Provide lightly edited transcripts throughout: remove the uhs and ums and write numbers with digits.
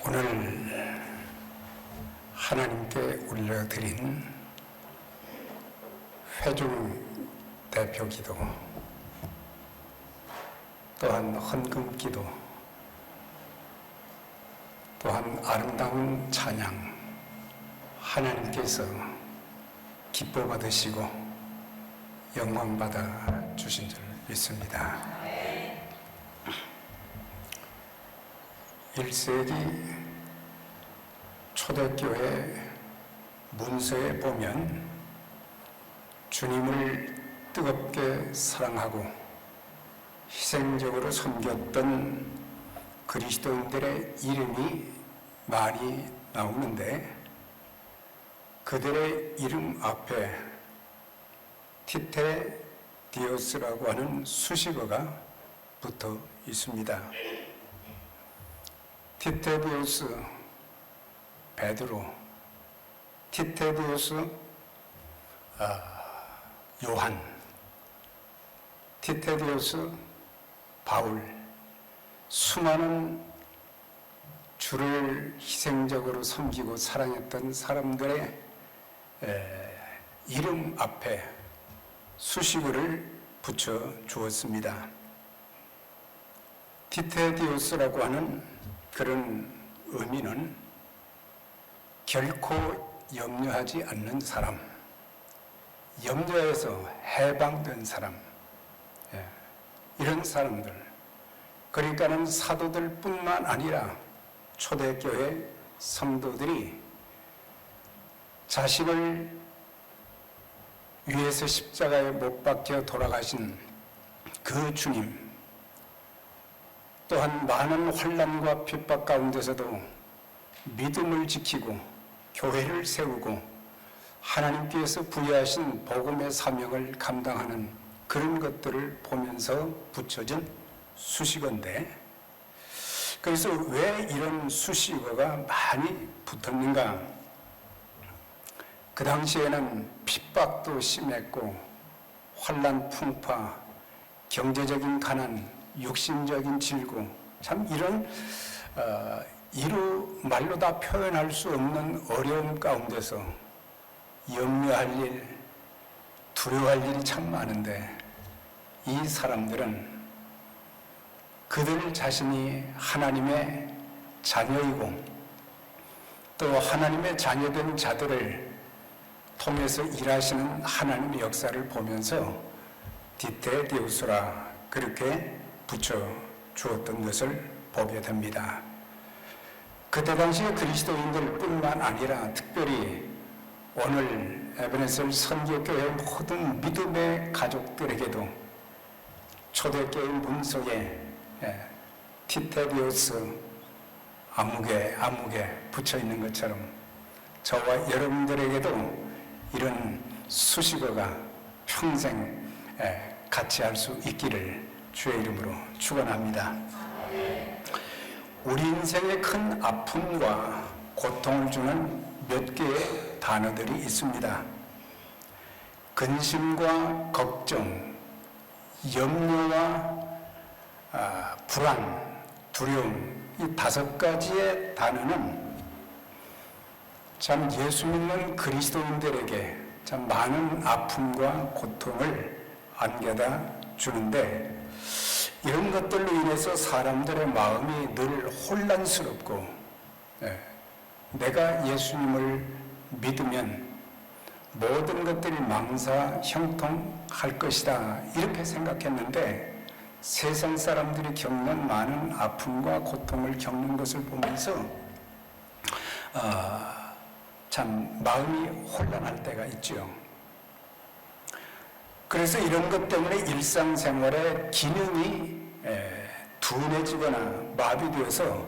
오늘 하나님께 올려드린 회중 대표 기도, 또한 헌금 기도, 또한 아름다운 찬양, 하나님께서 기뻐 받으시고 영광 받아 주신 줄 믿습니다. 1세기 초대교회 문서에 보면 주님을 뜨겁게 사랑하고 희생적으로 섬겼던 그리스도인들의 이름이 많이 나오는데, 그들의 이름 앞에 티테디오스라고 하는 수식어가 붙어 있습니다. 티테디오스 베드로, 티테디오스 요한, 티테디오스 바울, 수많은 주를 희생적으로 섬기고 사랑했던 사람들의 이름 앞에 수식어를 붙여 주었습니다. 티테디오스라고 하는 그런 의미는 결코 염려하지 않는 사람, 염려에서 해방된 사람, 이런 사람들, 그러니까는 사도들 뿐만 아니라 초대교회 성도들이 자신을 위해서 십자가에 못 박혀 돌아가신 그 주님, 또한 많은 환난과 핍박 가운데서도 믿음을 지키고 교회를 세우고 하나님께서 부여하신 복음의 사명을 감당하는 그런 것들을 보면서 붙여진 수식어인데, 그래서 왜 이런 수식어가 많이 붙었는가? 그 당시에는 핍박도 심했고 환난 풍파, 경제적인 가난, 육신적인 질고, 참 이런 이루 말로 다 표현할 수 없는 어려움 가운데서 염려할 일, 두려워할 일이 참 많은데, 이 사람들은 그들 자신이 하나님의 자녀이고 또 하나님의 자녀된 자들을 통해서 일하시는 하나님의 역사를 보면서 티테디오스라 그렇게 붙여 주었던 것을 보게 됩니다. 그때 당시에 그리스도인들 뿐만 아니라 특별히 오늘 에베네셀 선교교회 모든 믿음의 가족들에게도 초대교회 문석에 티테디오스 아무개 붙여 있는 것처럼 저와 여러분들에게도 이런 수식어가 평생 같이 할 수 있기를 주의 이름으로 축원합니다. 우리 인생에 큰 아픔과 고통을 주는 몇 개의 단어들이 있습니다. 근심과 걱정, 염려와 불안, 두려움, 이 5가지의 단어는 참 예수 믿는 그리스도인들에게 참 많은 아픔과 고통을 안겨다 주는데, 이런 것들로 인해서 사람들의 마음이 늘 혼란스럽고, 내가 예수님을 믿으면 모든 것들이 망사 형통할 것이다 이렇게 생각했는데, 세상 사람들이 겪는 많은 아픔과 고통을 겪는 것을 보면서 참 마음이 혼란할 때가 있죠. 그래서 이런 것 때문에 일상생활의 기능이 둔해지거나 마비되어서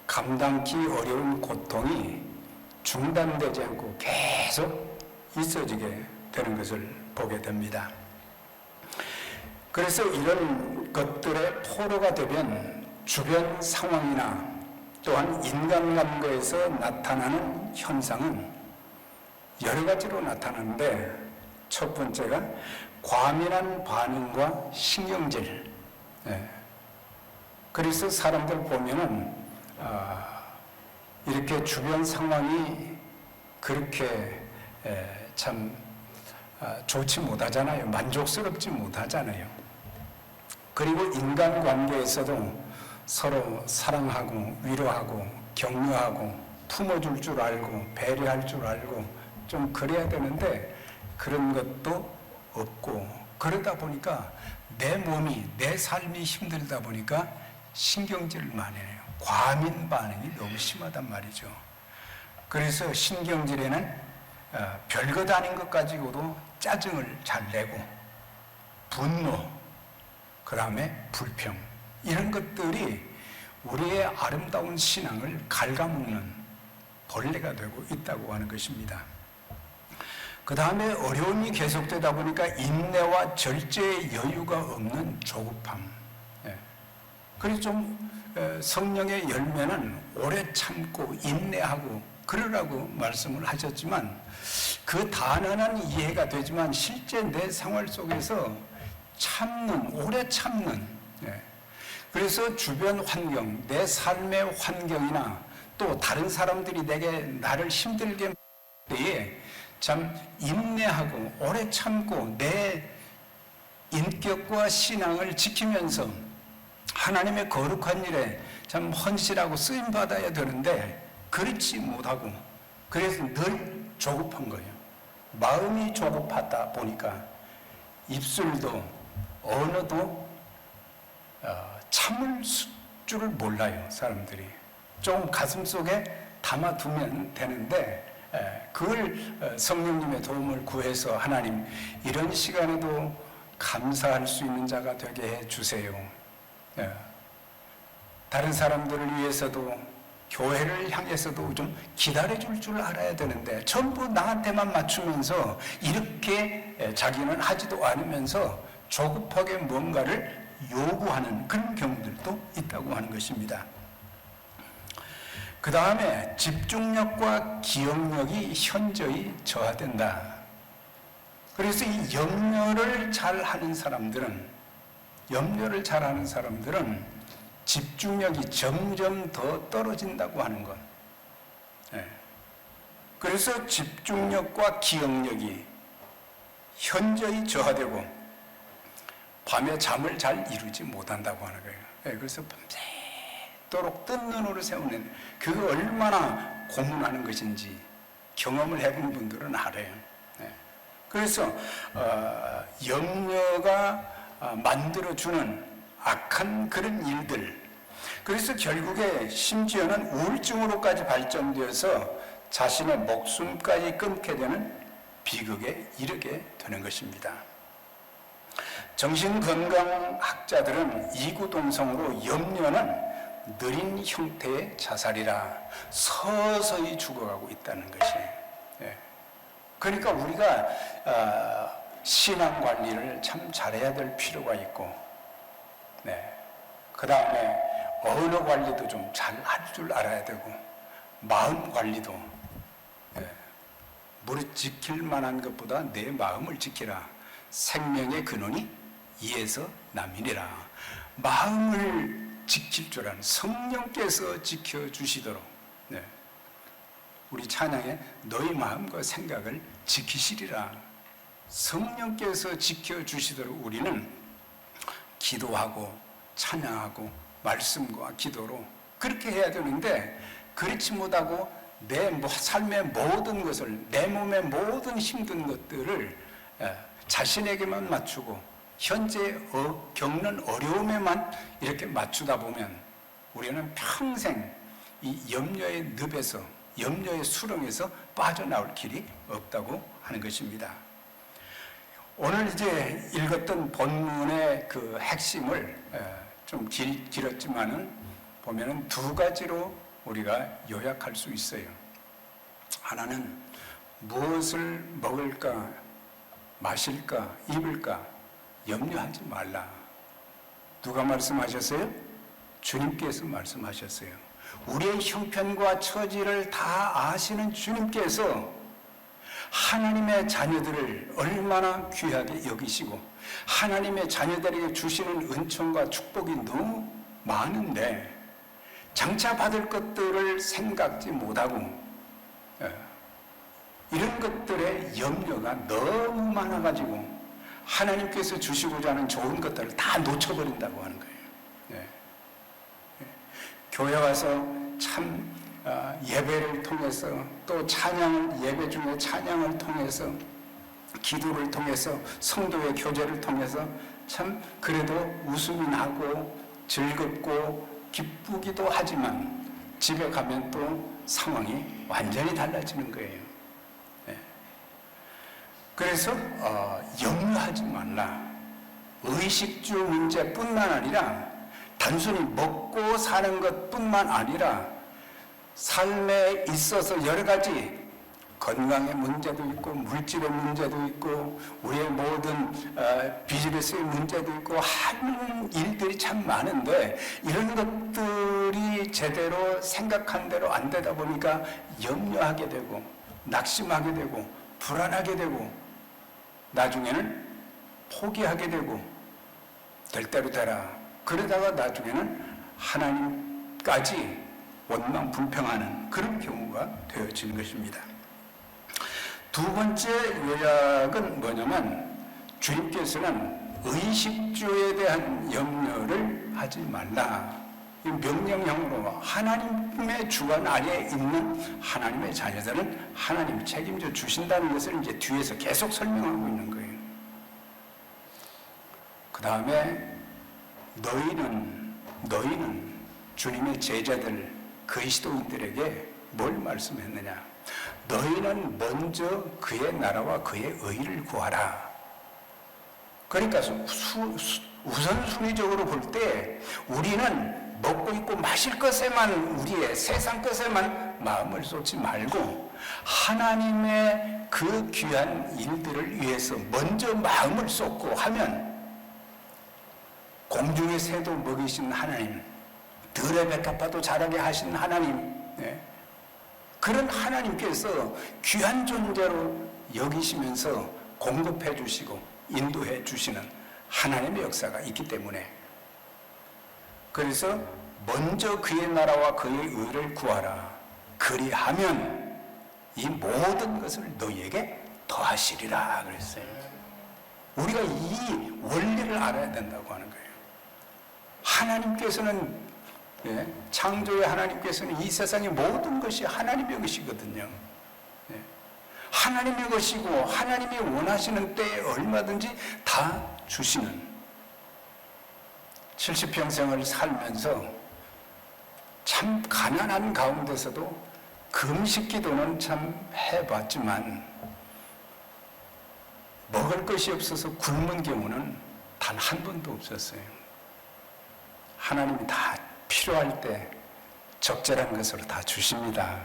감당기 어려운 고통이 중단되지 않고 계속 있어지게 되는 것을 보게 됩니다. 그래서 이런 것들의 포로가 되면 주변 상황이나 또한 인간관계에서 나타나는 현상은 여러 가지로 나타나는데, 첫 번째가 과민한 반응과 신경질. 그래서 사람들 보면은 이렇게 주변 상황이 그렇게 참 좋지 못하잖아요. 만족스럽지 못하잖아요. 그리고 인간관계에서도 서로 사랑하고 위로하고 격려하고 품어줄 줄 알고 배려할 줄 알고 좀 그래야 되는데 그런 것도 없고, 그러다 보니까 내 몸이, 내 삶이 힘들다 보니까 신경질을 많이 해요. 과민 반응이 너무 심하단 말이죠. 그래서 신경질에는 별것 아닌 것 가지고도 짜증을 잘 내고, 분노, 그 다음에 불평, 이런 것들이 우리의 아름다운 신앙을 갉아먹는 벌레가 되고 있다고 하는 것입니다. 그 다음에 어려움이 계속되다 보니까 인내와 절제의 여유가 없는 조급함. 그래서 좀 성령의 열매는 오래 참고 인내하고 그러라고 말씀을 하셨지만, 그 단어는 이해가 되지만 실제 내 생활 속에서 참는, 오래 참는, 그래서 주변 환경, 내 삶의 환경이나 또 다른 사람들이 내게 나를 힘들게 할 때에 참 인내하고 오래 참고 내 인격과 신앙을 지키면서 하나님의 거룩한 일에 참 헌신하고 쓰임 받아야 되는데 그렇지 못하고, 그래서 늘 조급한 거예요. 마음이 조급하다 보니까 입술도 언어도 참을 줄을 몰라요. 사람들이 좀 가슴속에 담아두면 되는데 그걸 성령님의 도움을 구해서 하나님, 이런 시간에도 감사할 수 있는 자가 되게 해주세요. 다른 사람들을 위해서도, 교회를 향해서도 좀 기다려줄 줄 알아야 되는데 전부 나한테만 맞추면서 이렇게 자기는 하지도 않으면서 조급하게 뭔가를 요구하는 그런 경우들도 있다고 하는 것입니다. 그 다음에 집중력과 기억력이 현저히 저하된다. 그래서 이 염려를 잘하는 사람들은 집중력이 점점 더 떨어진다고 하는 것. 그래서 집중력과 기억력이 현저히 저하되고 밤에 잠을 잘 이루지 못한다고 하는 거예요. 그래서 밤새도록 뜬 눈으로 세우는, 그거 얼마나 고문하는 것인지 경험을 해본 분들은 알아요. 그래서 염려가 만들어주는 악한 그런 일들, 그래서 결국에 심지어는 우울증으로까지 발전되어서 자신의 목숨까지 끊게 되는 비극에 이르게 되는 것입니다. 정신건강학자들은 이구동성으로 염려는 느린 형태의 자살이라 서서히 죽어가고 있다는 것이에요. 그러니까 우리가 신앙관리를 참 잘해야 될 필요가 있고, 그 다음에 언어 관리도 좀 잘 할 줄 알아야 되고, 마음 관리도 무릇 지킬 만한 것보다 내 마음을 지키라. 생명의 근원이 이에서 남이니라. 마음을 지킬 줄 아는 성령께서 지켜주시도록, 우리 찬양에 너희 마음과 생각을 지키시리라. 성령께서 지켜주시도록 우리는 기도하고 찬양하고 말씀과 기도로 그렇게 해야 되는데, 그렇지 못하고 내 삶의 모든 것을, 내 몸의 모든 힘든 것들을 자신에게만 맞추고 현재 겪는 어려움에만 이렇게 맞추다 보면 우리는 평생 이 염려의 늪에서, 염려의 수렁에서 빠져나올 길이 없다고 하는 것입니다. 오늘 이제 읽었던 본문의 그 핵심을 좀 길었지만은 보면은 두 가지로 우리가 요약할 수 있어요. 하나는 무엇을 먹을까, 마실까, 입을까 염려하지 말라. 누가 말씀하셨어요? 주님께서 말씀하셨어요. 우리의 형편과 처지를 다 아시는 주님께서 하나님의 자녀들을 얼마나 귀하게 여기시고 하나님의 자녀들에게 주시는 은총과 축복이 너무 많은데 장차 받을 것들을 생각지 못하고 이런 것들의 염려가 너무 많아가지고 하나님께서 주시고자 하는 좋은 것들을 다 놓쳐버린다고 하는 거예요. 교회 와서 참 예배를 통해서 또 찬양을, 예배 중에 찬양을 통해서, 기도를 통해서, 성도의 교제를 통해서 참 그래도 웃음이 나고 즐겁고 기쁘기도 하지만 집에 가면 또 상황이 완전히 달라지는 거예요. 그래서 염려하지 말라. 의식주 문제뿐만 아니라 단순히 먹고 사는 것뿐만 아니라 삶에 있어서 여러 가지 건강의 문제도 있고 물질의 문제도 있고 우리의 모든 비즈니스의 문제도 있고 하는 일들이 참 많은데 이런 것들이 제대로 생각한 대로 안 되다 보니까 염려하게 되고 낙심하게 되고 불안하게 되고 나중에는 포기하게 되고 될 대로 되라. 그러다가 나중에는 하나님까지 원망불평하는 그런 경우가 되어지는 것입니다. 두 번째 요약은 뭐냐면 주님께서는 의식주에 대한 염려를 하지 말라. 이 명령형으로 하나님의 주관 아래에 있는 하나님의 자녀들은 하나님이 책임져 주신다는 것을 이제 뒤에서 계속 설명하고 있는 거예요. 그 다음에 너희는 주님의 제자들 그리스도인들에게 뭘 말씀했느냐? 너희는 먼저 그의 나라와 그의 의를 구하라. 그러니까 우선순위적으로 볼 때 우리는 먹고 입고 마실 것에만, 우리의 세상 것에만 마음을 쏟지 말고 하나님의 그 귀한 일들을 위해서 먼저 마음을 쏟고 하면 공중의 새도 먹이신 하나님, 들의 백합화도 자라게 하신 하나님, 그런 하나님께서 귀한 존재로 여기시면서 공급해 주시고 인도해 주시는 하나님의 역사가 있기 때문에, 그래서 먼저 그의 나라와 그의 의를 구하라. 그리하면 이 모든 것을 너희에게 더하시리라 그랬어요. 우리가 이 원리를 알아야 된다고 하는 거예요. 하나님께서는, 창조의 하나님께서는 이 세상의 모든 것이 하나님의 것이거든요. 하나님의 것이고 하나님이 원하시는 때에 얼마든지 다 주시는, 70평생을 살면서 참 가난한 가운데서도 금식 기도는 참 해봤지만 먹을 것이 없어서 굶은 경우는 단 한 번도 없었어요. 하나님이 다 필요할 때 적절한 것으로 다 주십니다.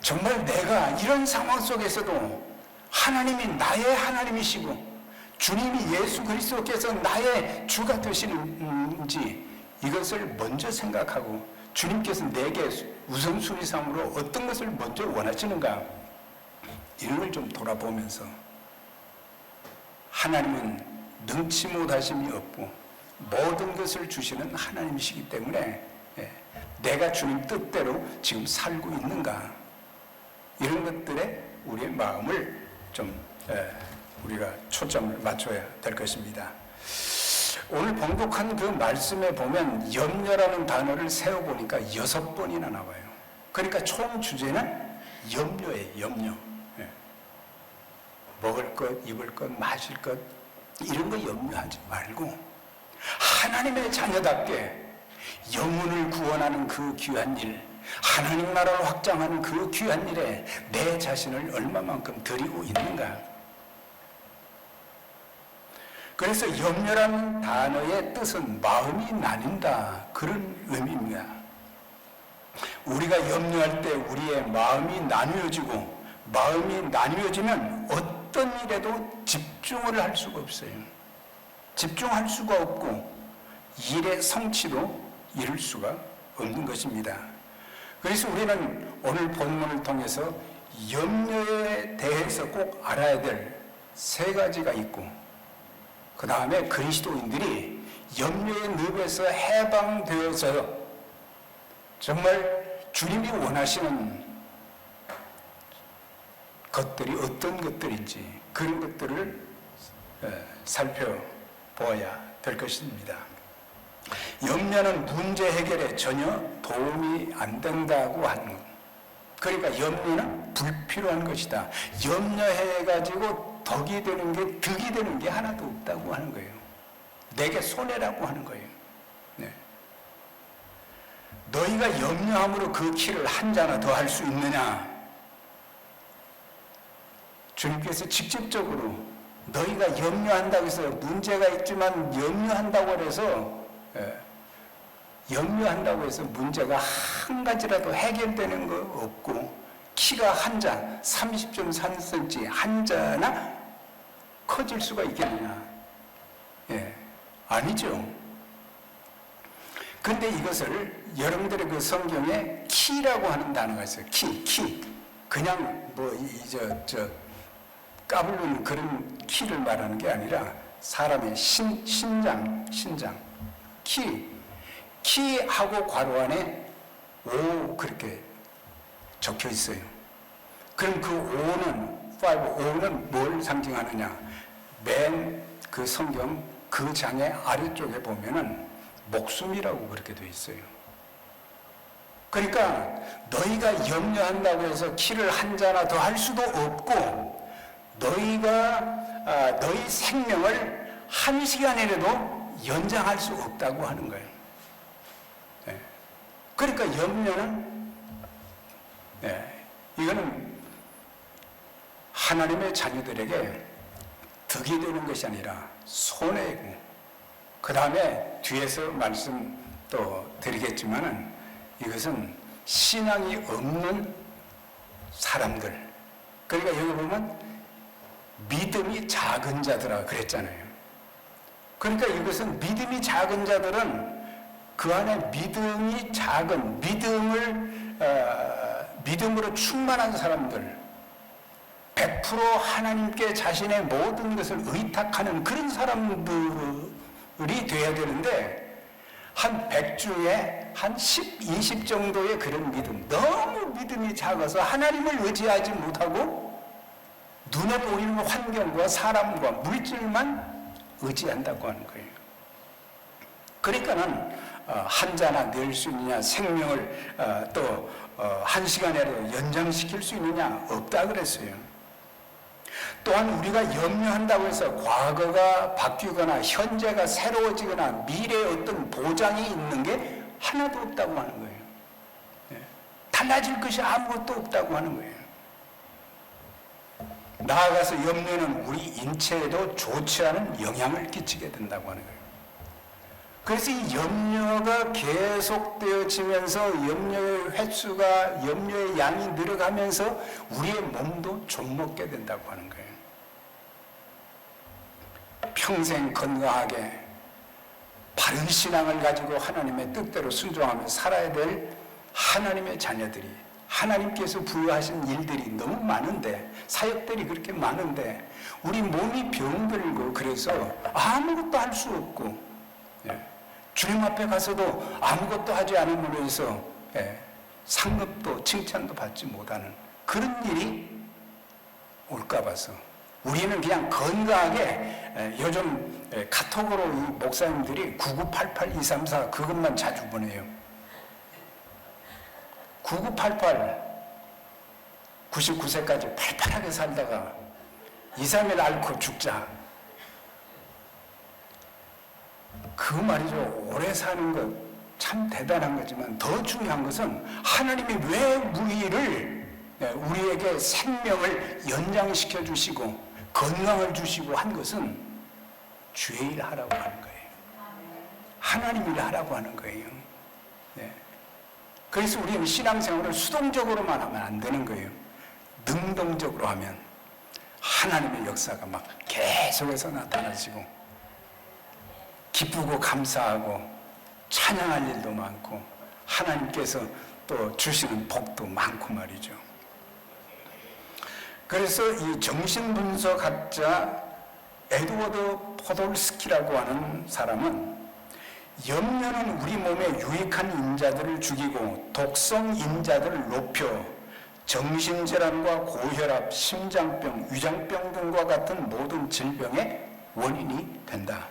정말 내가 이런 상황 속에서도 하나님이 나의 하나님이시고 주님이 예수 그리스도께서 나의 주가 되시는지 이것을 먼저 생각하고 주님께서 내게 우선순위상으로 어떤 것을 먼저 원하시는가, 이런 걸 좀 돌아보면서 하나님은 능치 못하심이 없고 모든 것을 주시는 하나님이시기 때문에 내가 주님 뜻대로 지금 살고 있는가, 이런 것들에 우리의 마음을 좀 우리가 초점을 맞춰야 될 것입니다. 오늘 봉독한 그 말씀에 보면 염려라는 단어를 세어보니까 6번이나 나와요. 그러니까 총 주제는 염려예요. 염려. 먹을 것, 입을 것, 마실 것, 이런 거 염려하지 말고 하나님의 자녀답게 영혼을 구원하는 그 귀한 일, 하나님 나라를 확장하는 그 귀한 일에 내 자신을 얼마만큼 드리고 있는가. 그래서 염려라는 단어의 뜻은 마음이 나뉜다, 그런 의미입니다. 우리가 염려할 때 우리의 마음이 나뉘어지고, 마음이 나뉘어지면 어떤 일에도 집중을 할 수가 없어요. 집중할 수가 없고 일의 성취도 이룰 수가 없는 것입니다. 그래서 우리는 오늘 본문을 통해서 염려에 대해서 꼭 알아야 될 3가지가 있고, 그 다음에 그리스도인들이 염려의 늪에서 해방되어서 정말 주님이 원하시는 것들이 어떤 것들인지 그런 것들을 살펴보아야 될 것입니다. 염려는 문제 해결에 전혀 도움이 안 된다고 하는 것. 그러니까 염려는 불필요한 것이다. 염려해가지고 덕이 되는 게, 득이 되는 게 하나도 없다고 하는 거예요. 내게 손해라고 하는 거예요. 네. 너희가 염려함으로 그 키를 한 자나 더 할 수 있느냐? 주님께서 직접적으로 너희가 염려한다고 해서 문제가 있지만 염려한다고 해서 염려한다고 해서 문제가 한 가지라도 해결되는 거 없고 키가 한 자, 30.3cm 한 자나 커질 수가 있겠느냐? 예, 아니죠. 근데 이것을 여러분들의 그 성경에 키라고 하는 단어가 있어요. 키. 그냥 까불는 그런 키를 말하는 게 아니라 사람의 신장. 키하고 괄호 안에 O 그렇게 적혀 있어요. 그럼 그 O는 뭘 상징하느냐? 맨 그 성경 그 장의 아래쪽에 보면은 목숨이라고 그렇게 되어 있어요. 그러니까 너희가 염려한다고 해서 키를 한 자나 더 할 수도 없고 너희 생명을 한 시간이라도 연장할 수 없다고 하는 거예요. 네. 그러니까 염려는 이거는 하나님의 자녀들에게 득이 되는 것이 아니라 손해이고, 그 다음에 뒤에서 말씀 또 드리겠지만은 이것은 신앙이 없는 사람들, 그러니까 여기 보면 믿음이 작은 자들아 그랬잖아요. 그러니까 이것은 믿음이 작은 자들은 그 안에 믿음이 작은 믿음으로 충만한 사람들, 100% 하나님께 자신의 모든 것을 의탁하는 그런 사람들이 돼야 되는데 한 100 중에 한 10, 20 정도의 그런 믿음, 너무 믿음이 작아서 하나님을 의지하지 못하고 눈에 보이는 환경과 사람과 물질만 의지한다고 하는 거예요. 그러니까는 한 자나 낼 수 있느냐, 생명을 또 한 시간이라도 연장시킬 수 있느냐, 없다 그랬어요. 또한 우리가 염려한다고 해서 과거가 바뀌거나 현재가 새로워지거나 미래에 어떤 보장이 있는 게 하나도 없다고 하는 거예요. 달라질 것이 아무것도 없다고 하는 거예요. 나아가서 염려는 우리 인체에도 좋지 않은 영향을 끼치게 된다고 하는 거예요. 그래서 이 염려가 계속되어지면서 염려의 횟수가, 염려의 양이 늘어가면서 우리의 몸도 좀먹게 된다고 하는 거예요. 평생 건강하게 바른 신앙을 가지고 하나님의 뜻대로 순종하며 살아야 될 하나님의 자녀들이, 하나님께서 부여하신 일들이 너무 많은데, 사역들이 그렇게 많은데 우리 몸이 병들고 그래서 아무것도 할 수 없고, 주님 앞에 가서도 아무것도 하지 않음으로 해서 상급도 칭찬도 받지 못하는 그런 일이 올까 봐서 우리는 그냥 건강하게, 요즘 카톡으로 이 목사님들이 9988234 그것만 자주 보내요. 9988 99세까지 팔팔하게 살다가 2, 3일 앓고 죽자. 그 말이죠. 오래 사는 것 참 대단한 거지만 더 중요한 것은 하나님이 왜 우리에게 생명을 연장시켜 주시고 건강을 주시고 한 것은 주의 일 하라고 하는 거예요. 하나님 일 하라고 하는 거예요. 그래서 우리는 신앙생활을 수동적으로만 하면 안 되는 거예요. 능동적으로 하면 하나님의 역사가 막 계속해서 나타나시고 기쁘고 감사하고 찬양할 일도 많고 하나님께서 또 주시는 복도 많고 말이죠. 그래서 이 정신분석학자 에드워드 포돌스키라고 하는 사람은 염려는 우리 몸에 유익한 인자들을 죽이고 독성 인자들을 높여 정신질환과 고혈압, 심장병, 위장병 등과 같은 모든 질병의 원인이 된다.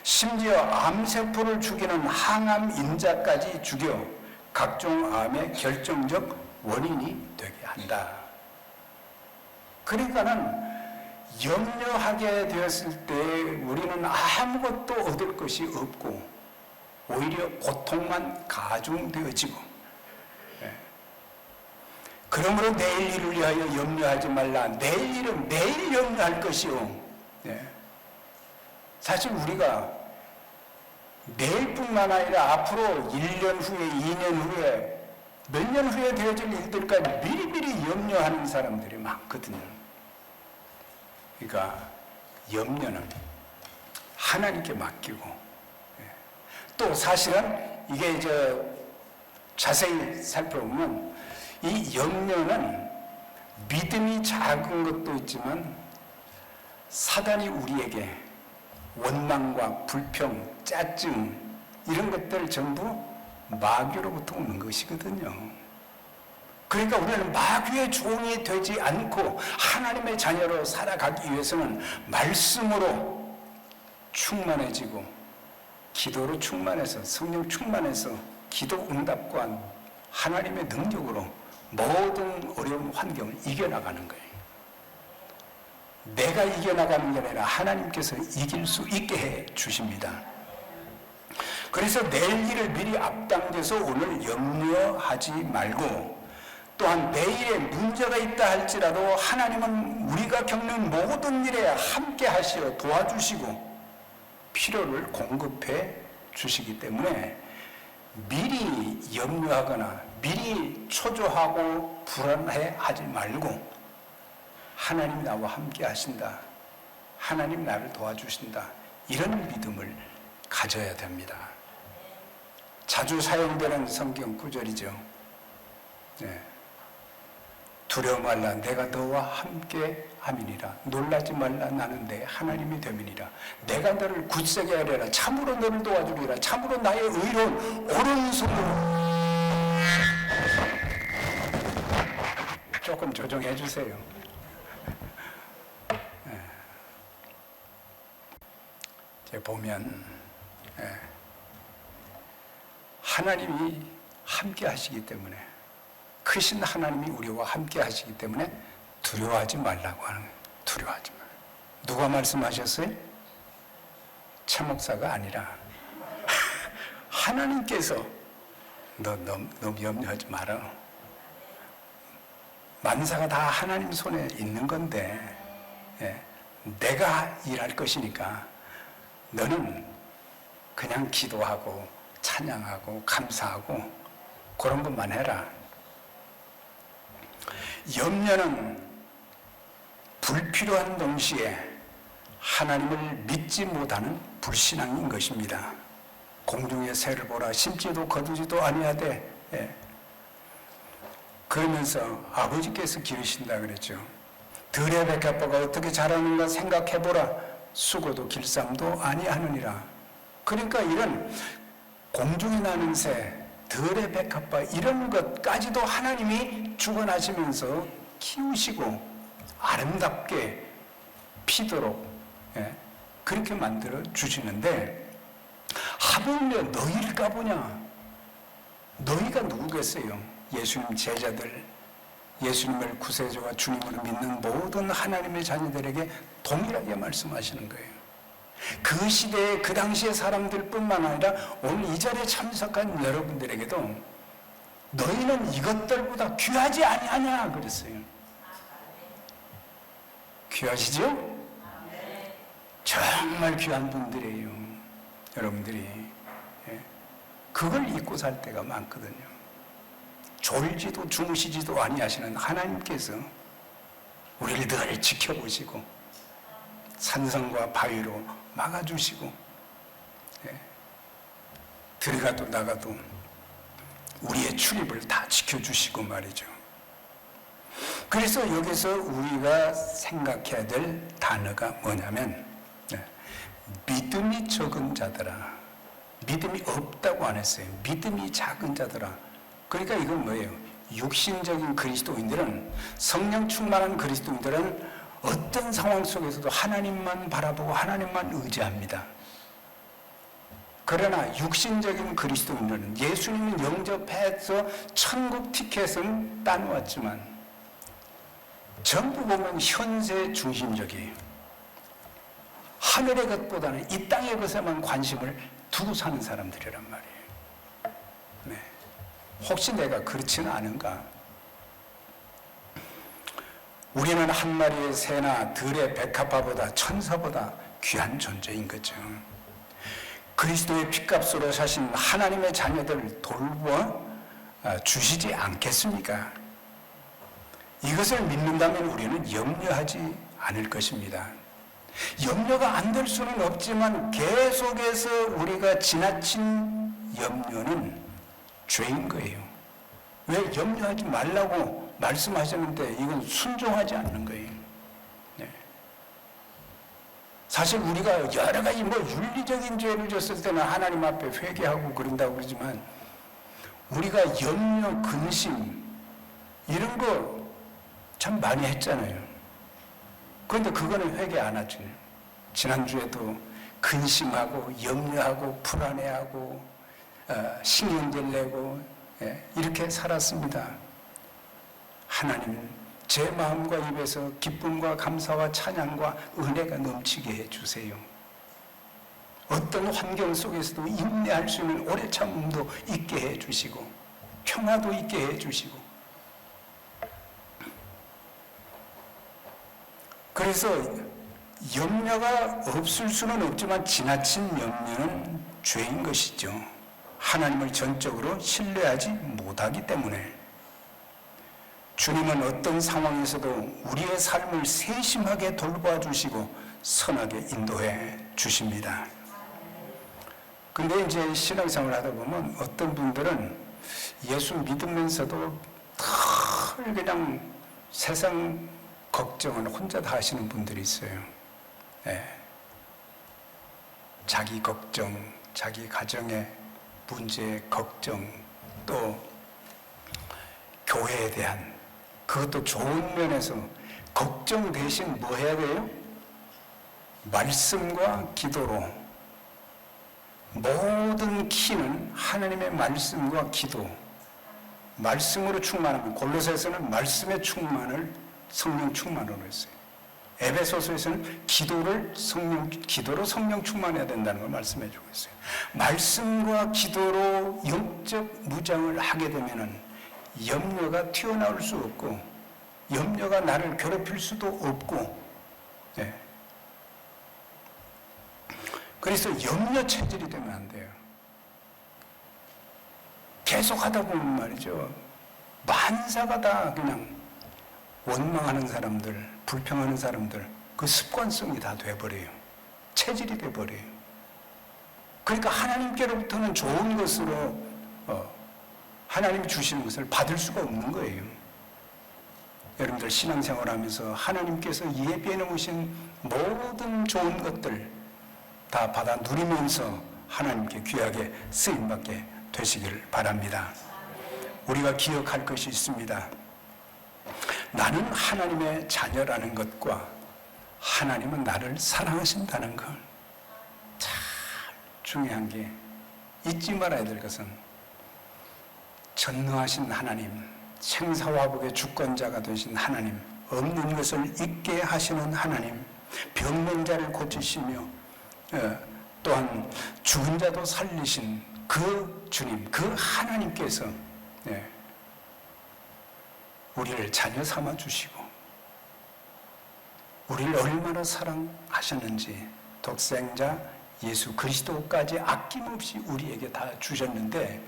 심지어 암세포를 죽이는 항암 인자까지 죽여 각종 암의 결정적 원인이 되게 한다. 그러니까는 염려하게 되었을 때 우리는 아무것도 얻을 것이 없고 오히려 고통만 가중되어지고, 그러므로 내일 일을 위하여 염려하지 말라. 내일 일은 내일 염려할 것이요. 사실 우리가 내일뿐만 아니라 앞으로 1년 후에, 2년 후에, 몇 년 후에 되어질 일들까지 미리미리 염려하는 사람들이 많거든요. 그러니까 염려는 하나님께 맡기고, 또 사실은 이게 자세히 살펴보면 이 염려는 믿음이 작은 것도 있지만 사단이 우리에게 원망과 불평, 짜증 이런 것들 전부 마귀로부터 오는 것이거든요. 그러니까 우리는 마귀의 종이 되지 않고 하나님의 자녀로 살아가기 위해서는 말씀으로 충만해지고 기도로 충만해서, 성령 충만해서 기도 응답과 하나님의 능력으로 모든 어려운 환경을 이겨나가는 거예요. 내가 이겨나가는 게 아니라 하나님께서 이길 수 있게 해 주십니다. 그래서 내일 일을 미리 앞당겨서 오늘 염려하지 말고, 또한 내일에 문제가 있다 할지라도 하나님은 우리가 겪는 모든 일에 함께 하시어 도와주시고 필요를 공급해 주시기 때문에 미리 염려하거나 미리 초조하고 불안해 하지 말고, 하나님 나와 함께 하신다, 하나님 나를 도와주신다, 이런 믿음을 가져야 됩니다. 자주 사용되는 성경 구절이죠. 두려워 말라, 내가 너와 함께 함이니라. 놀라지 말라, 나는 내 하나님이 됨이니라. 내가 너를 굳세게 하리라. 참으로 너를 도와주리라. 참으로 나의 의로운 오른손으로. 조금 조정해 주세요. 제가 보면 하나님이 함께 하시기 때문에, 크신 하나님이 우리와 함께 하시기 때문에 두려워하지 말라고 하는 거예요. 두려워하지 말. 누가 말씀하셨어요? 최 목사가 아니라 하나님께서 너무 염려하지 마라. 만사가 다 하나님 손에 있는 건데, 내가 일할 것이니까 너는 그냥 기도하고 찬양하고 감사하고 그런 것만 해라. 염려는 불필요한 동시에 하나님을 믿지 못하는 불신앙인 것입니다. 공중의 새를 보라, 심지도 거두지도 아니하되, 그러면서 아버지께서 기르신다 그랬죠. 들의 백합화가 어떻게 자라는가 생각해보라. 수고도 길쌈도 아니하느니라. 그러니까 이런 공중에 나는 새, 들의 백합화 이런 것까지도 하나님이 주관하시면서 키우시고 아름답게 피도록 그렇게 만들어 주시는데, 하물며 너희일까 보냐. 너희가 누구겠어요? 예수님 제자들, 예수님을 구세주와 주님으로 믿는 모든 하나님의 자녀들에게 동일하게 말씀하시는 거예요. 그 시대에, 그 당시의 사람들뿐만 아니라 오늘 이 자리에 참석한 여러분들에게도 너희는 이것들보다 귀하지 아니하냐 그랬어요. 귀하시죠? 정말 귀한 분들이에요. 여러분들이 그걸 잊고 살 때가 많거든요. 졸지도 주무시지도 아니하시는 하나님께서 우리를 늘 지켜보시고 산성과 바위로 막아주시고, 들어가도 나가도 우리의 출입을 다 지켜주시고 말이죠. 그래서 여기서 우리가 생각해야 될 단어가 뭐냐면, 믿음이 적은 자들아, 믿음이 없다고 안 했어요. 믿음이 작은 자들아. 그러니까 이건 뭐예요? 육신적인 그리스도인들은, 성령 충만한 그리스도인들은 어떤 상황 속에서도 하나님만 바라보고 하나님만 의지합니다. 그러나 육신적인 그리스도인들은 예수님을 영접해서 천국 티켓은 따놓았지만 전부 보면 현세 중심적이에요. 하늘의 것보다는 이 땅의 것에만 관심을 두고 사는 사람들이란 말이에요. 네. 혹시 내가 그렇지는 않은가? 우리는 한 마리의 새나 들의 백합화보다, 천사보다 귀한 존재인 거죠. 그리스도의 핏값으로 사신 하나님의 자녀들을 돌보아 주시지 않겠습니까? 이것을 믿는다면 우리는 염려하지 않을 것입니다. 염려가 안 될 수는 없지만 계속해서 우리가 지나친 염려는 죄인 거예요. 왜 염려하지 말라고 말씀하셨는데 이건 순종하지 않는 거예요. 네. 사실 우리가 여러 가지 윤리적인 죄를 졌을 때는 하나님 앞에 회개하고 그런다고 그러지만 우리가 염려, 근심 이런 거 참 많이 했잖아요. 그런데 그거는 회개 안 하죠. 지난주에도 근심하고 염려하고 불안해하고 신경질 내고 이렇게 살았습니다. 하나님, 제 마음과 입에서 기쁨과 감사와 찬양과 은혜가 넘치게 해주세요. 어떤 환경 속에서도 인내할 수 있는 오래 참음도 있게 해주시고 평화도 있게 해주시고, 그래서 염려가 없을 수는 없지만 지나친 염려는 죄인 것이죠. 하나님을 전적으로 신뢰하지 못하기 때문에. 주님은 어떤 상황에서도 우리의 삶을 세심하게 돌봐 주시고 선하게 인도해 주십니다. 근데 이제 신앙생활을 하다 보면 어떤 분들은 예수 믿으면서도 늘 그냥 세상 걱정을 혼자 다 하시는 분들이 있어요. 자기 걱정, 자기 가정의 문제 걱정, 또 교회에 대한, 그것도 좋은 면에서 걱정 대신 뭐 해야 돼요? 말씀과 기도로. 모든 키는 하나님의 말씀과 기도, 말씀으로 충만하면, 골로새서는 말씀의 충만을 성령 충만으로 했어요. 에베소서에서는 기도로 성령 충만해야 된다는 걸 말씀해 주고 있어요. 말씀과 기도로 영적 무장을 하게 되면은 염려가 튀어나올 수 없고, 염려가 나를 괴롭힐 수도 없고, 그래서 염려 체질이 되면 안 돼요. 계속 하다 보면 말이죠, 만사가 다 그냥 원망하는 사람들, 불평하는 사람들, 그 습관성이 다 돼버려요. 체질이 돼버려요. 그러니까 하나님께로부터는 좋은 것으로 하나님이 주시는 것을 받을 수가 없는 거예요. 여러분들 신앙생활하면서 하나님께서 예비해 놓으신 모든 좋은 것들 다 받아 누리면서 하나님께 귀하게 쓰임받게 되시길 바랍니다. 우리가 기억할 것이 있습니다. 나는 하나님의 자녀라는 것과 하나님은 나를 사랑하신다는 것, 참 중요한 게, 잊지 말아야 될 것은 전능하신 하나님, 생사화복의 주권자가 되신 하나님, 없는 것을 있게 하시는 하나님, 병든 자를 고치시며 또한 죽은 자도 살리신 그 주님, 그 하나님께서 우리를 자녀 삼아 주시고 우리를 얼마나 사랑하셨는지 독생자 예수 그리스도까지 아낌없이 우리에게 다 주셨는데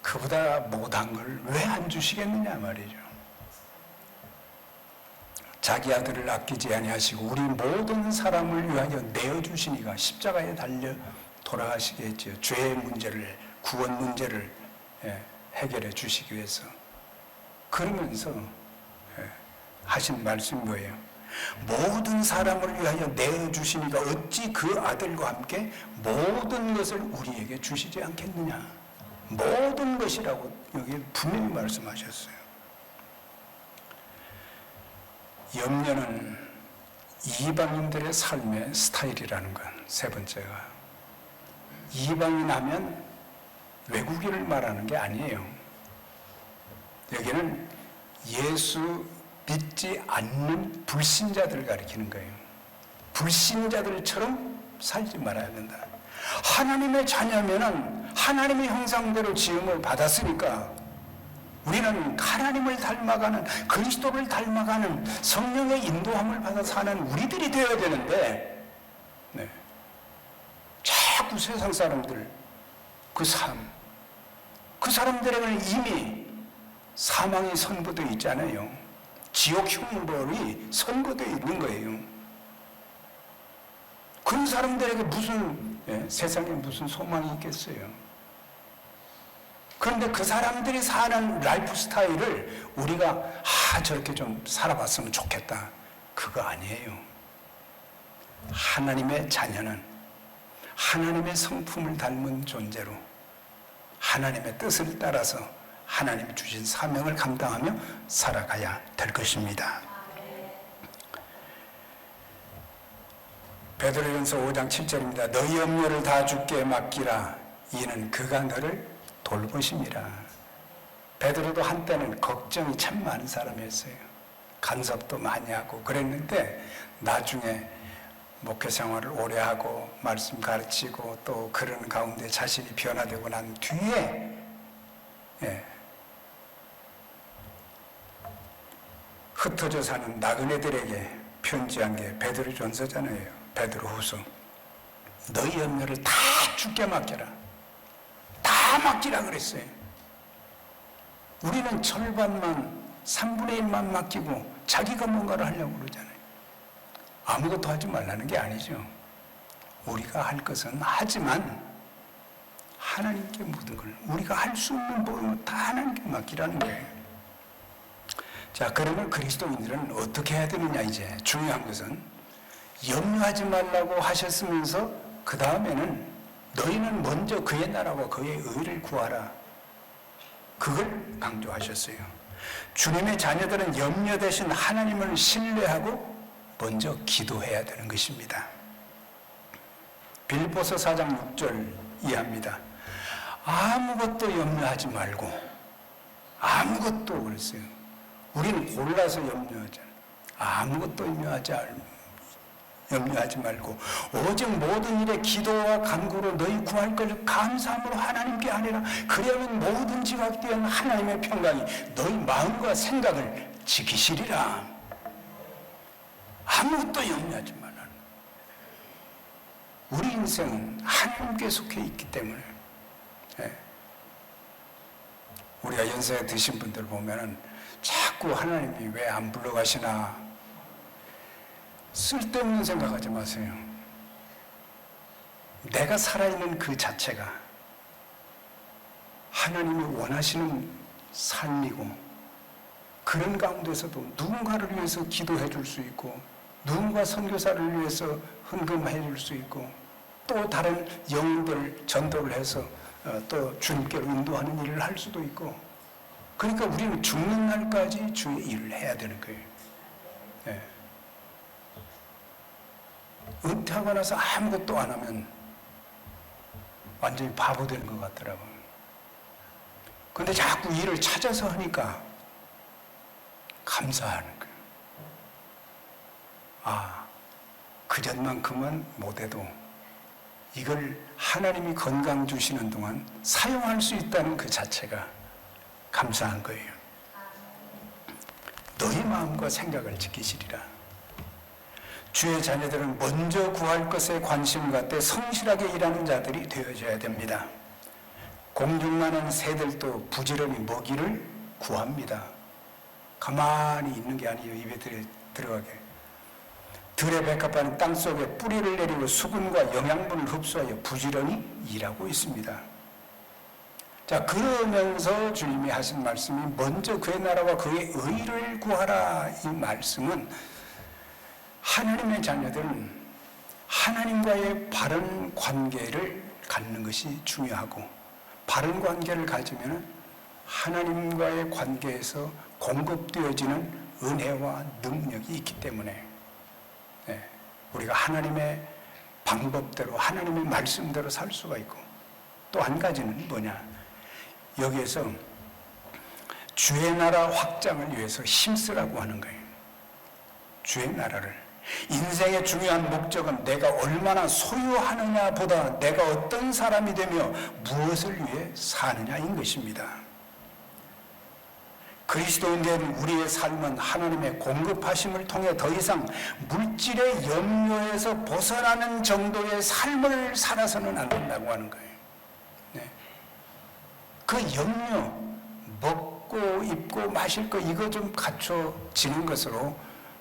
그보다 못한 걸 왜 안 주시겠느냐 말이죠. 자기 아들을 아끼지 아니하시고 우리 모든 사람을 위하여 내어주시니가 십자가에 달려 돌아가시게 했죠. 죄의 문제를, 구원 문제를 해결해 주시기 위해서. 그러면서 하신 말씀이 뭐예요? 모든 사람을 위하여 내어주시니가 어찌 그 아들과 함께 모든 것을 우리에게 주시지 않겠느냐. 모든 것이라고 여기 분명히 말씀하셨어요. 염려는 이방인들의 삶의 스타일이라는 건 세 번째가, 이방인 하면 외국인을 말하는 게 아니에요. 여기는 예수 믿지 않는 불신자들을 가리키는 거예요. 불신자들처럼 살지 말아야 된다. 하나님의 자녀면은 하나님의 형상대로 지음을 받았으니까 우리는 하나님을 닮아가는, 그리스도를 닮아가는 성령의 인도함을 받아 사는 우리들이 되어야 되는데, 네. 자꾸 세상 사람들 그 삶, 그 사람들에게는 이미 사망이 선고되어 있잖아요. 지옥 형벌이 선고되어 있는 거예요. 그런 사람들에게 무슨 세상에 무슨 소망이 있겠어요? 그런데 그 사람들이 사는 라이프 스타일을 우리가 저렇게 좀 살아봤으면 좋겠다, 그거 아니에요. 하나님의 자녀는 하나님의 성품을 닮은 존재로 하나님의 뜻을 따라서 하나님 주신 사명을 감당하며 살아가야 될 것입니다. 베드로전서 5장 7절입니다. 너희 염려를 다 주께 맡기라. 이는 그가 너를 돌보심이라. 베드로도 한때는 걱정이 참 많은 사람이었어요. 간섭도 많이 하고 그랬는데 나중에 목회 생활을 오래 하고 말씀 가르치고 또 그런 가운데 자신이 변화되고 난 뒤에 흩어져 사는 나그네들에게 편지한 게 베드로전서잖아요. 베드로후서. 너희 염려를 다 주께 맡겨라. 다 맡기라 그랬어요. 우리는 절반만, 3분의 1만 맡기고 자기가 뭔가를 하려고 그러잖아요. 아무것도 하지 말라는 게 아니죠. 우리가 할 것은 하지만 하나님께 모든 걸, 우리가 할 수 있는 부분은 다 하나님께 맡기라는 거예요. 자, 그러면 그리스도인들은 어떻게 해야 되느냐. 이제 중요한 것은 염려하지 말라고 하셨으면서 그 다음에는 너희는 먼저 그의 나라와 그의 의를 구하라, 그걸 강조하셨어요. 주님의 자녀들은 염려 대신 하나님을 신뢰하고 먼저 기도해야 되는 것입니다. 빌립보서 4장 6절 이해합니다. 아무것도 염려하지 말고, 아무것도 그랬어요. 우리는 골라서 염려하잖아요. 아무것도 염려하지 말고 오직 모든 일에 기도와 간구로 너희 구할 것을 감사함으로 하나님께 하리라. 그리하면 모든 지각되는 하나님의 평강이 너희 마음과 생각을 지키시리라. 아무것도 염려하지 말라는. 우리 인생은 하나님께 속해 있기 때문에, 우리가 연세가 드신 분들 보면은 자꾸 하나님이 왜 안 불러가시나, 쓸데없는 생각하지 마세요. 내가 살아있는 그 자체가 하나님이 원하시는 삶이고, 그런 가운데서도 누군가를 위해서 기도해 줄 수 있고, 누군가 선교사를 위해서 헌금해 줄 수 있고, 또 다른 영웅들 전도를 해서 또 주님께로 인도하는 일을 할 수도 있고, 그러니까 우리는 죽는 날까지 주의 일을 해야 되는 거예요. 은퇴하고 나서 아무것도 안 하면 완전히 바보 되는 것 같더라고요. 그런데 자꾸 일을 찾아서 하니까 감사하는 거예요. 그전만큼은 못해도 이걸 하나님이 건강 주시는 동안 사용할 수 있다는 그 자체가 감사한 거예요. 너희 마음과 생각을 지키시리라. 주의 자녀들은 먼저 구할 것에 관심을 갖되 성실하게 일하는 자들이 되어져야 됩니다. 공중나는 새들도 부지런히 먹이를 구합니다. 가만히 있는 게 아니에요. 입에 들어가게. 들의 백합화는 땅속에 뿌리를 내리고 수분과 영양분을 흡수하여 부지런히 일하고 있습니다. 자, 그러면서 주님이 하신 말씀이 먼저 그의 나라와 그의 의를 구하라. 이 말씀은 하나님의 자녀들은 하나님과의 바른 관계를 갖는 것이 중요하고, 바른 관계를 가지면 하나님과의 관계에서 공급되어지는 은혜와 능력이 있기 때문에 우리가 하나님의 방법대로, 하나님의 말씀대로 살 수가 있고, 또 한 가지는 뭐냐, 여기에서 주의 나라 확장을 위해서 힘쓰라고 하는 거예요. 주의 나라를. 인생의 중요한 목적은 내가 얼마나 소유하느냐 보다 내가 어떤 사람이 되며 무엇을 위해 사느냐인 것입니다. 그리스도인된 우리의 삶은 하나님의 공급하심을 통해 더 이상 물질의 염려에서 벗어나는 정도의 삶을 살아서는 안 된다고 하는 거예요. 그 염려, 먹고 입고 마실 거 이거 좀 갖춰지는 것으로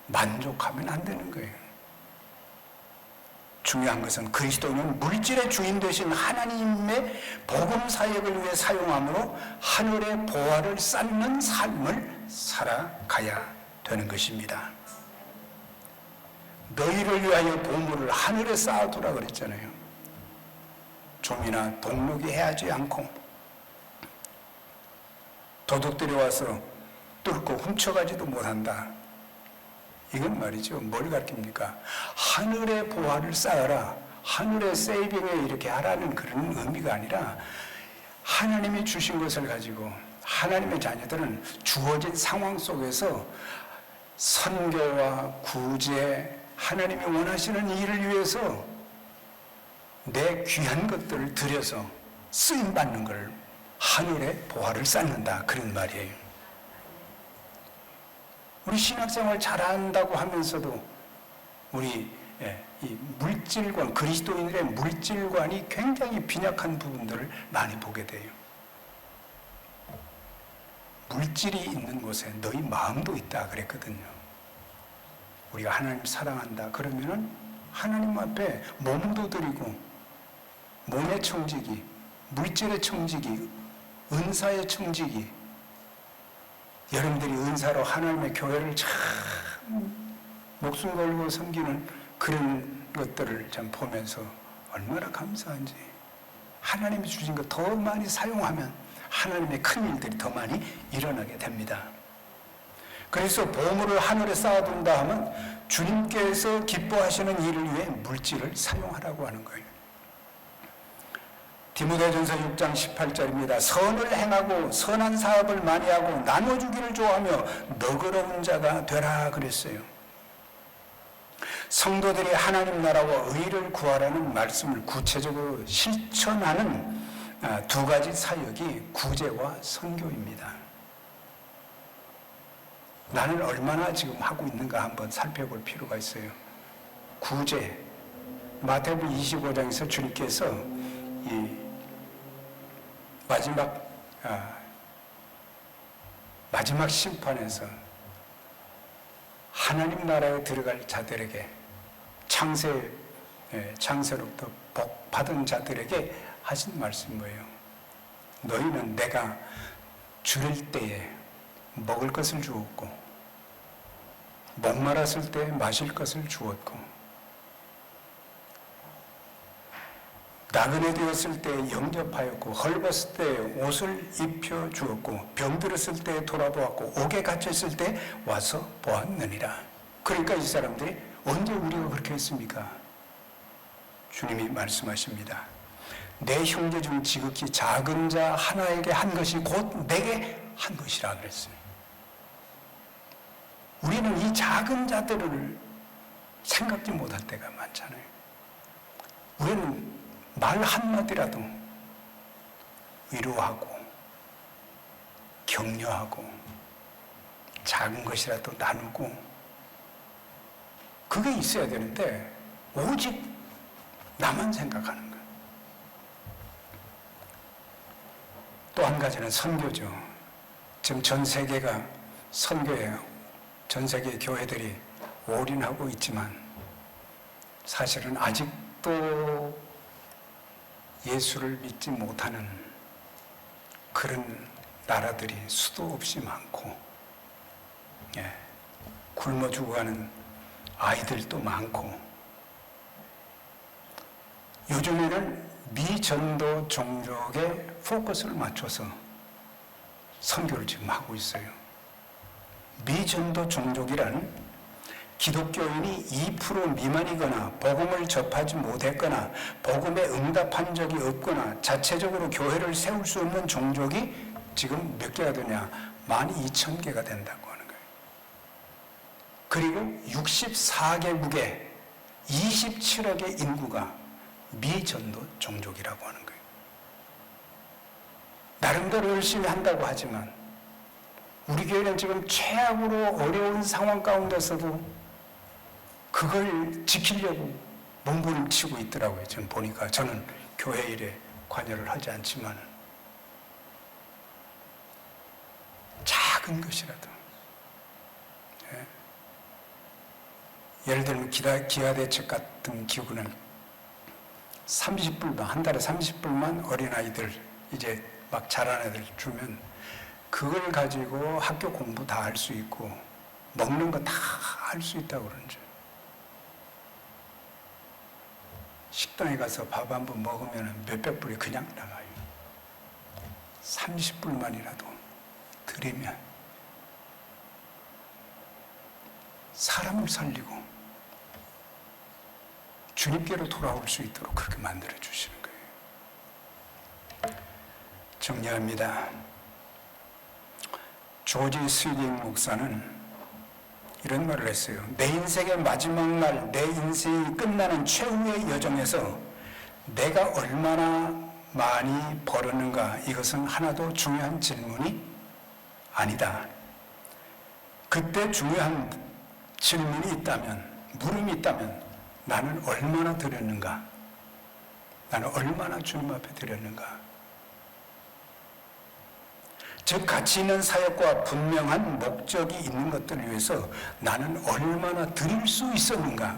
만족하면 안 되는 거예요. 중요한 것은 그리스도는 물질의 주인 되신 하나님의 복음 사역을 위해 사용함으로 하늘의 보화를 쌓는 삶을 살아가야 되는 것입니다. 너희를 위하여 보물을 하늘에 쌓아두라 그랬잖아요. 좀이나 동록이 해하지 않고 도둑들이 와서 뚫고 훔쳐가지도 못한다. 이건 말이죠. 뭘 가르칩니까? 하늘의 보화를 쌓아라. 하늘의 세이빙에 이렇게 하라는 그런 의미가 아니라, 하나님이 주신 것을 가지고 하나님의 자녀들은 주어진 상황 속에서 선교와 구제, 하나님이 원하시는 일을 위해서 내 귀한 것들을 들여서 쓰임받는 걸 하늘의 보화를 쌓는다, 그런 말이에요. 우리 신학생활 잘한다고 하면서도 우리 이 물질관, 그리스도인들의 물질관이 굉장히 빈약한 부분들을 많이 보게 돼요. 물질이 있는 곳에 너희 마음도 있다 그랬거든요. 우리가 하나님 사랑한다 그러면은 하나님 앞에 몸도 드리고, 몸의 청지기, 물질의 청지기, 은사의 청지기, 여러분들이 은사로 하나님의 교회를 참 목숨 걸고 섬기는 그런 것들을 참 보면서 얼마나 감사한지, 하나님이 주신 것 더 많이 사용하면 하나님의 큰 일들이 더 많이 일어나게 됩니다. 그래서 보물을 하늘에 쌓아둔다 하면 주님께서 기뻐하시는 일을 위해 물질을 사용하라고 하는 거예요. 디모데전서 6장 18절입니다. 선을 행하고 선한 사업을 많이 하고 나눠주기를 좋아하며 너그러운 자가 되라 그랬어요. 성도들이 하나님 나라와 의를 구하라는 말씀을 구체적으로 실천하는 두 가지 사역이 구제와 선교입니다. 나는 얼마나 지금 하고 있는가 한번 살펴볼 필요가 있어요. 구제, 마태복음 25장에서 주님께서 이 마지막 심판에서 하나님 나라에 들어갈 자들에게, 창세로부터 복 받은 자들에게 하신 말씀이 뭐예요? 너희는 내가 줄일 때에 먹을 것을 주었고, 목마랐을 때 마실 것을 주었고, 나그네 되었을 때 영접하였고, 헐벗을 때 옷을 입혀 주었고, 병들었을 때 돌아보았고, 옥에 갇혔을 때 와서 보았느니라. 그러니까 이 사람들이 언제 우리가 그렇게 했습니까? 주님이 말씀하십니다. 내 형제 중 지극히 작은 자 하나에게 한 것이 곧 내게 한 것이라 그랬어요. 우리는 이 작은 자들을 생각지 못할 때가 많잖아요. 우리는 말 한마디라도 위로하고 격려하고 작은 것이라도 나누고 그게 있어야 되는데 오직 나만 생각하는 거예요. 또 한 가지는 선교죠. 지금 전 세계가 선교예요. 전 세계 교회들이 올인하고 있지만 사실은 아직도 예수를 믿지 못하는 그런 나라들이 수도 없이 많고, 굶어 죽어가는 아이들도 많고, 요즘에는 미전도 종족에 포커스를 맞춰서 선교를 지금 하고 있어요. 미전도 종족이란 기독교인이 2% 미만이거나 복음을 접하지 못했거나 복음에 응답한 적이 없거나 자체적으로 교회를 세울 수 없는 종족이 지금 몇 개가 되냐? 12,000개가 된다고 하는 거예요. 그리고 64개국에 27억의 인구가 미전도 종족이라고 하는 거예요. 나름대로 열심히 한다고 하지만 우리 교회는 지금 최악으로 어려운 상황 가운데서도 그걸 지키려고 몸부림치고 있더라고요. 저는 보니까. 저는 교회 일에 관여를 하지 않지만 작은 것이라도, 예를 들면 기아대책 같은 기구는 30불만, 한 달에 30불만 어린아이들, 이제 막 자란 애들 주면 그걸 가지고 학교 공부 다 할 수 있고 먹는 거 다 할 수 있다고 그러죠. 식당에 가서 밥 한 번 먹으면 몇백 불이 그냥 나가요. 30불만이라도 드리면 사람을 살리고 주님께로 돌아올 수 있도록 그렇게 만들어 주시는 거예요. 정리합니다. 조지 스윙 목사는 이런 말을 했어요. 내 인생의 마지막 날, 내 인생이 끝나는 최후의 여정에서 내가 얼마나 많이 벌었는가, 이것은 하나도 중요한 질문이 아니다. 그때 중요한 질문이 있다면, 물음이 있다면, 나는 얼마나 드렸는가? 나는 얼마나 주님 앞에 드렸는가? 즉 가치 있는 사역과 분명한 목적이 있는 것들을 위해서 나는 얼마나 드릴 수 있었는가?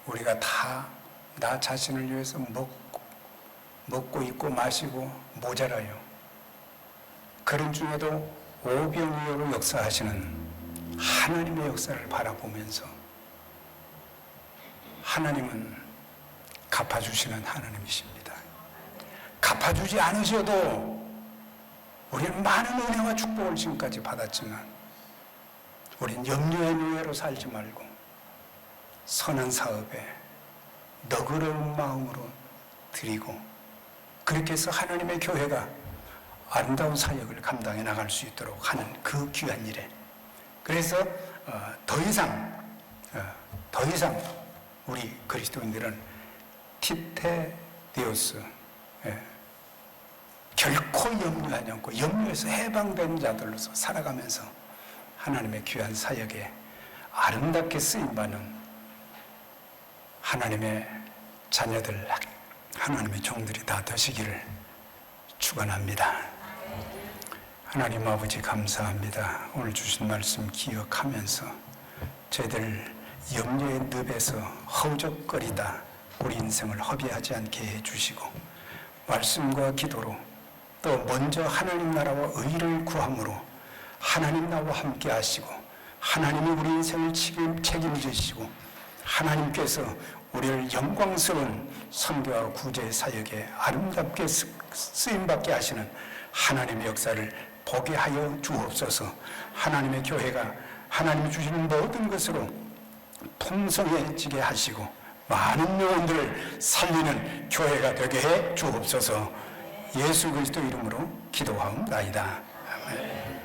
우리가 다 나 자신을 위해서 먹고 입고 마시고 모자라요. 그런 중에도 오병이어로 역사하시는 하나님의 역사를 바라보면서 하나님은 갚아주시는 하나님이십니다. 갚아주지 않으셔도 우리는 많은 은혜와 축복을 지금까지 받았지만 우리는 염려의 노예로 살지 말고 선한 사업에 너그러운 마음으로 드리고, 그렇게 해서 하나님의 교회가 아름다운 사역을 감당해 나갈 수 있도록 하는 그 귀한 일에, 그래서 더 이상 우리 그리스도인들은 티테디오스, 결코 염려하지 않고 염려에서 해방된 자들로서 살아가면서 하나님의 귀한 사역에 아름답게 쓰임받는 하나님의 자녀들, 하나님의 종들이 다 되시기를 축원합니다. 하나님 아버지 감사합니다. 오늘 주신 말씀 기억하면서 저희들 염려의 늪에서 허우적거리다 우리 인생을 허비하지 않게 해주시고, 말씀과 기도로 또 먼저 하나님 나라와 의를 구함으로 하나님 나와 함께 하시고 하나님이 우리 인생을 책임지시고 하나님께서 우리를 영광스러운 선교와 구제 사역에 아름답게 쓰임받게 하시는 하나님의 역사를 보게 하여 주옵소서. 하나님의 교회가 하나님이 주시는 모든 것으로 풍성해지게 하시고 많은 영혼들을 살리는 교회가 되게 해 주옵소서. 예수 그리스도 이름으로 기도하옵나이다. 아멘.